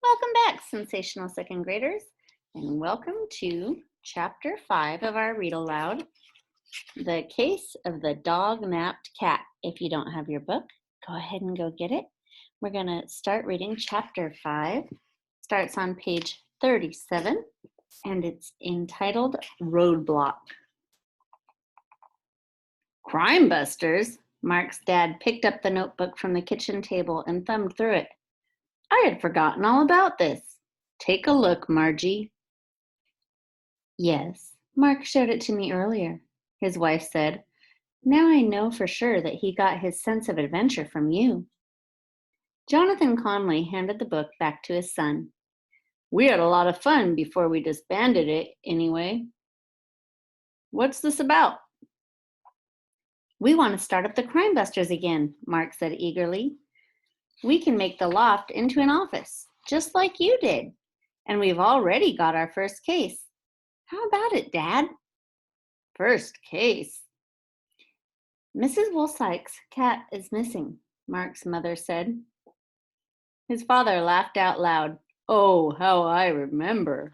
Welcome back, sensational second graders, and welcome to Chapter 5 of our Read Aloud, The Case of the Dognapped Cat. If you don't have your book, go ahead and go get it. We're going to start reading Chapter 5. Starts on page 37, and it's entitled Roadblock. Crime Busters? Mark's dad picked up the notebook from the kitchen table and thumbed through it. I had forgotten all about this. Take a look, Margie. Yes, Mark showed it to me earlier, his wife said. Now I know for sure that he got his sense of adventure from you. Jonathan Conley handed the book back to his son. We had a lot of fun before we disbanded it, anyway. What's this about? We want to start up the Crime Busters again, Mark said eagerly. We can make the loft into an office, just like you did. And we've already got our first case. How about it, Dad? First case? Mrs. Woolsykes' cat is missing, Mark's mother said. His father laughed out loud. Oh, how I remember.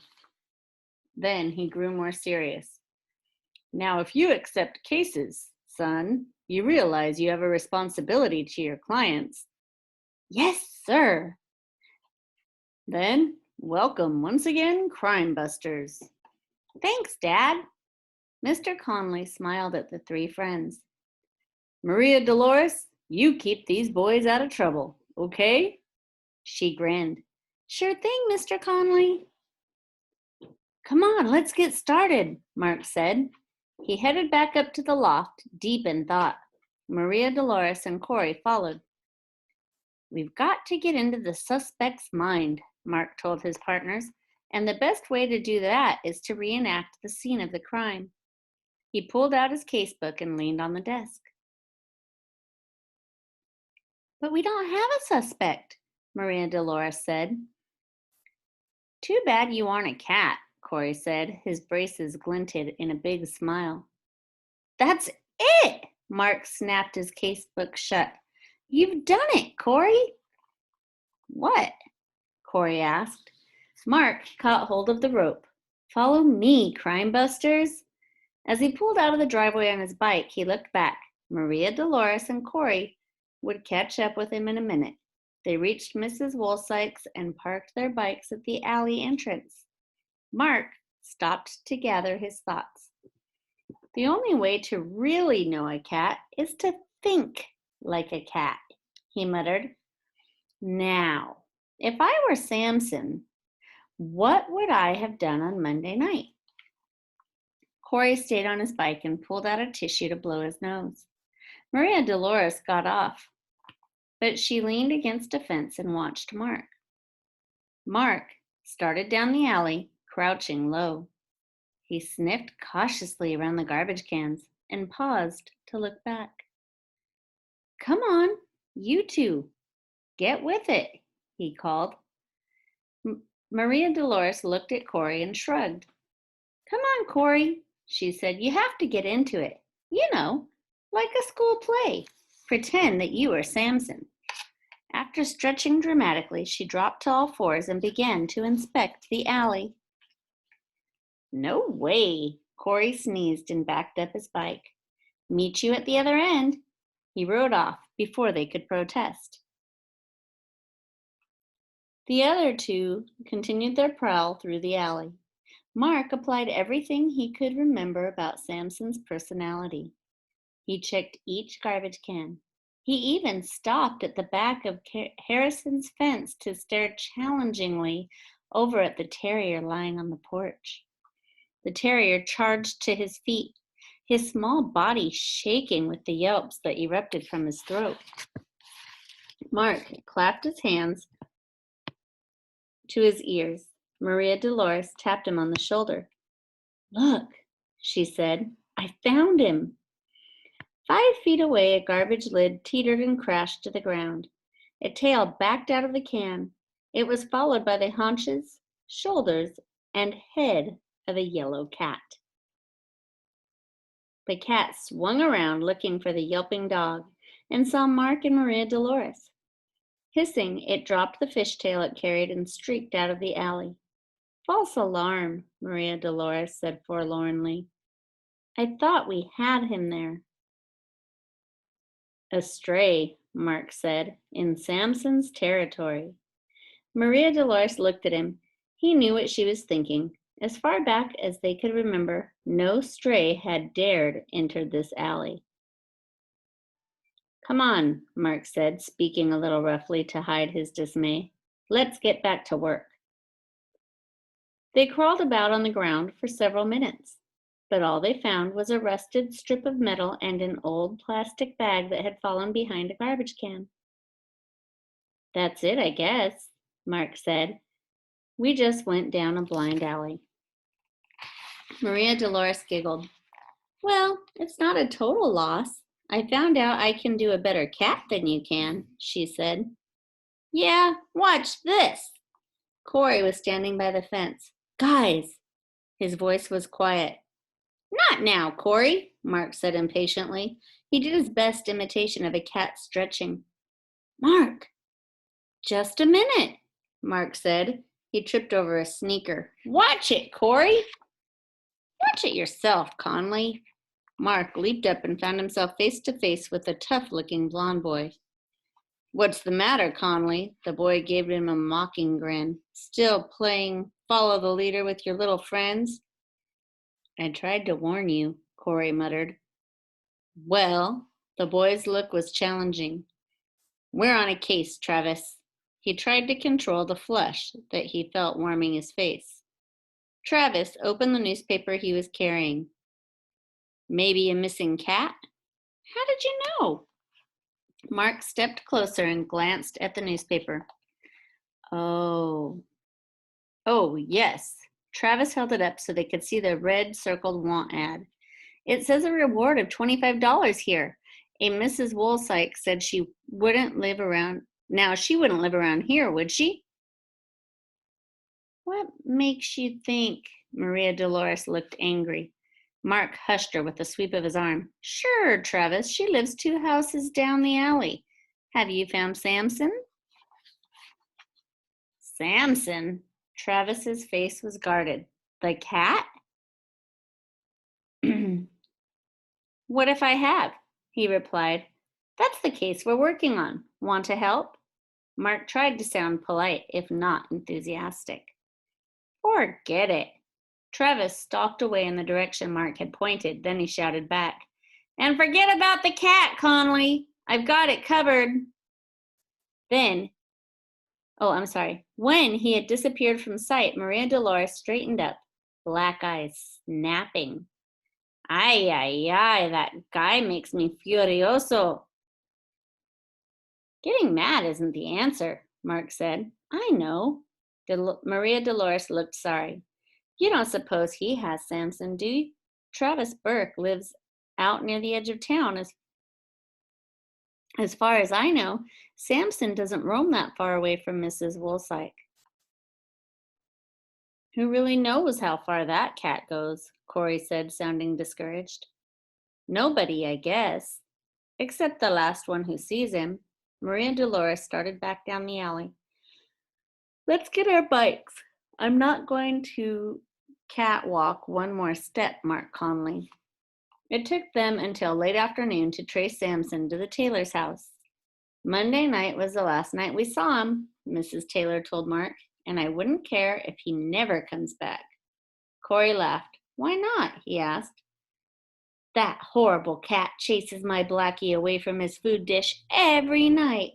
Then he grew more serious. Now, if you accept cases, son, you realize you have a responsibility to your clients. Yes, sir. Then, welcome once again, Crime Busters. Thanks, Dad. Mr. Conley smiled at the three friends. Maria Dolores, you keep these boys out of trouble, okay? She grinned. Sure thing, Mr. Conley. Come on, let's get started, Mark said. He headed back up to the loft, deep in thought. Maria Dolores and Corey followed. We've got to get into the suspect's mind, Mark told his partners, and the best way to do that is to reenact the scene of the crime. He pulled out his casebook and leaned on the desk. But we don't have a suspect, Maria Dolores said. Too bad you aren't a cat, Corey said. His braces glinted in a big smile. That's it! Mark snapped his casebook shut. You've done it, Corey. What? Corey asked. Mark caught hold of the rope. Follow me, Crime Busters. As he pulled out of the driveway on his bike, he looked back. Maria Dolores and Corey would catch up with him in a minute. They reached Mrs. Woolsykes and parked their bikes at the alley entrance. Mark stopped to gather his thoughts. The only way to really know a cat is to think like a cat, he muttered. Now, if I were Samson, what would I have done on Monday night? Corey stayed on his bike and pulled out a tissue to blow his nose. Maria Dolores got off, but she leaned against a fence and watched Mark. Mark started down the alley, crouching low. He sniffed cautiously around the garbage cans and paused to look back. Come on, you two, get with it, he called. Maria Dolores looked at Corey and shrugged. Come on, Corey, she said. You have to get into it. You know, like a school play. Pretend that you are Samson. After stretching dramatically, she dropped to all fours and began to inspect the alley. No way, Corey sneezed and backed up his bike. Meet you at the other end. He rode off before they could protest. The other two continued their prowl through the alley. Mark applied everything he could remember about Samson's personality. He checked each garbage can. He even stopped at the back of Harrison's fence to stare challengingly over at the terrier lying on the porch. The terrier charged to his feet, his small body shaking with the yelps that erupted from his throat. Mark clapped his hands to his ears. Maria Dolores tapped him on the shoulder. Look, she said, I found him. 5 feet away, a garbage lid teetered and crashed to the ground. A tail backed out of the can. It was followed by the haunches, shoulders, and head of a yellow cat. The cat swung around looking for the yelping dog and saw Mark and Maria Dolores. Hissing, it dropped the fishtail it carried and streaked out of the alley. False alarm, Maria Dolores said forlornly. I thought we had him there. A stray, Mark said, in Samson's territory. Maria Dolores looked at him. He knew what she was thinking. As far back as they could remember, no stray had dared enter this alley. Come on, Mark said, speaking a little roughly to hide his dismay. Let's get back to work. They crawled about on the ground for several minutes, but all they found was a rusted strip of metal and an old plastic bag that had fallen behind a garbage can. That's it, I guess, Mark said. We just went down a blind alley. Maria Dolores giggled. Well, it's not a total loss. I found out I can do a better cat than you can, she said. Yeah, watch this. Corey was standing by the fence. Guys, his voice was quiet. Not now, Corey, Mark said impatiently. He did his best imitation of a cat stretching. Mark, just a minute, Mark said. He tripped over a sneaker. Watch it, Corey. Watch it yourself, Conley. Mark leaped up and found himself face to face with a tough-looking blond boy. What's the matter, Conley? The boy gave him a mocking grin. Still playing follow the leader with your little friends? I tried to warn you, Corey muttered. Well, the boy's look was challenging. We're on a case, Travis. He tried to control the flush that he felt warming his face. Travis opened the newspaper he was carrying. Maybe a missing cat? How did you know? Mark stepped closer and glanced at the newspaper. Oh, yes. Travis held it up so they could see the red circled want ad. It says a reward of $25 here. A Mrs. Woolsike said she wouldn't live around. Now, she wouldn't live around here, would she? What makes you think? Maria Dolores looked angry. Mark hushed her with a sweep of his arm. Sure, Travis, she lives 2 houses down the alley. Have you found Samson? Samson? Travis's face was guarded. The cat? What if I have? He replied. That's the case we're working on. Want to help? Mark tried to sound polite, if not enthusiastic. Forget it. Travis stalked away in the direction Mark had pointed. Then he shouted back, and forget about the cat, Conley. I've got it covered. When he had disappeared from sight, Maria Dolores straightened up, black eyes snapping. Ay, that guy makes me furioso. Getting mad isn't the answer, Mark said. I know. Maria Dolores looked sorry. You don't suppose he has Samson, do you? Travis Burke lives out near the edge of town. As far as I know, Samson doesn't roam that far away from Mrs. Woolsike. Who really knows how far that cat goes? Corey said, sounding discouraged. Nobody, I guess. Except the last one who sees him. Maria Dolores started back down the alley. Let's get our bikes. I'm not going to catwalk one more step, Mark Conley. It took them until late afternoon to trace Samson to the Taylor's house. Monday night was the last night we saw him, Mrs. Taylor told Mark, and I wouldn't care if he never comes back. Corey laughed. Why not? He asked. That horrible cat chases my Blackie away from his food dish every night.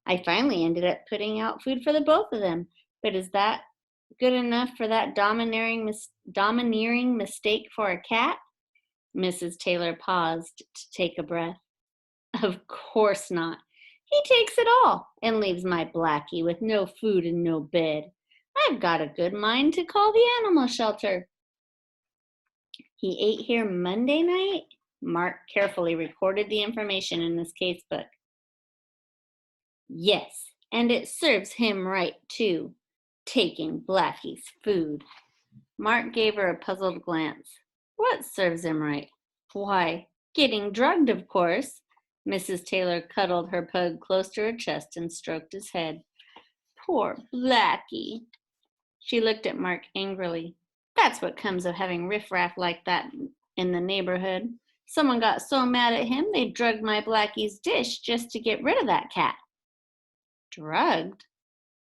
I finally ended up putting out food for the both of them, but is that good enough for that domineering mistake for a cat? Mrs. Taylor paused to take a breath. Of course not. He takes it all and leaves my Blackie with no food and no bed. I've got a good mind to call the animal shelter. He ate here Monday night? Mark carefully recorded the information in his casebook. Yes, and it serves him right, too. Taking Blackie's food. Mark gave her a puzzled glance. What serves him right? Why, getting drugged, of course. Mrs. Taylor cuddled her pug close to her chest and stroked his head. Poor Blackie. She looked at Mark angrily. That's what comes of having riffraff like that in the neighborhood. Someone got so mad at him they drugged my Blackie's dish just to get rid of that cat. Drugged?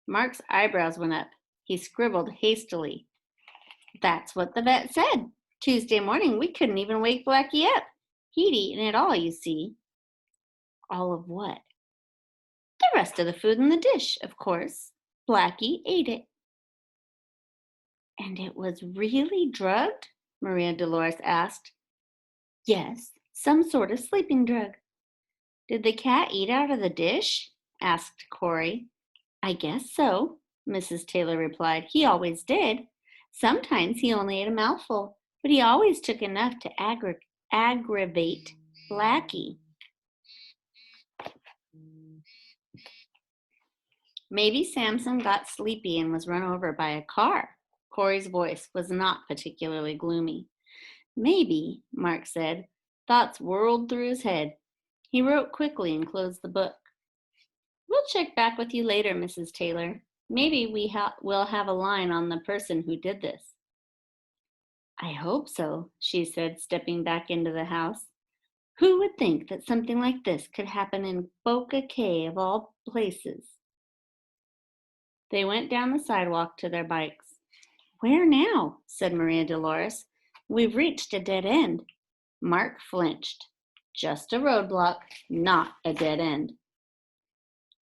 Mark's eyebrows went up. He scribbled hastily. That's what the vet said. Tuesday morning we couldn't even wake Blackie up. He'd eaten it all, you see. All of what? The rest of the food in the dish, of course. Blackie ate it. And it was really drugged? Maria Dolores asked. Yes, some sort of sleeping drug. Did the cat eat out of the dish? Asked Corey. I guess so, Mrs. Taylor replied. He always did. Sometimes he only ate a mouthful, but he always took enough to aggravate Blackie. Maybe Samson got sleepy and was run over by a car. Corey's voice was not particularly gloomy. Maybe, Mark said. Thoughts whirled through his head. He wrote quickly and closed the book. We'll check back with you later, Mrs. Taylor. Maybe we'll have a line on the person who did this. I hope so, she said, stepping back into the house. Who would think that something like this could happen in Boca Cay of all places? They went down the sidewalk to their bikes. Where now? Said Maria Dolores. We've reached a dead end. Mark flinched. Just a roadblock, not a dead end.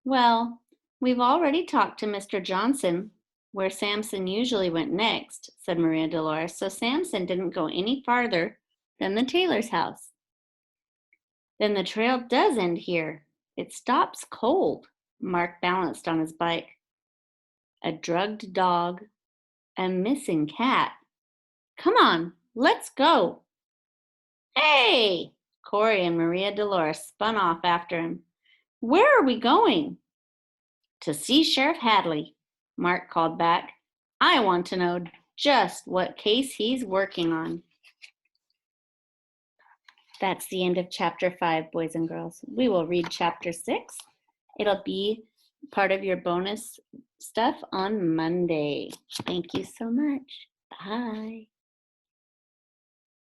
Well, we've already talked to Mr. Johnson, where Samson usually went next, said Maria Dolores, so Samson didn't go any farther than the Taylor's house. Then the trail does end here. It stops cold. Mark balanced on his bike. A drugged dog, a missing cat. Come on, let's go. Hey! Corey and Maria Dolores spun off after him. Where are we going? To see Sheriff Hadley, Mark called back. I want to know just what case he's working on. That's the end of chapter 5, boys and girls. We will read chapter 6. It'll be part of your bonus stuff on Monday. Thank you so much. Bye.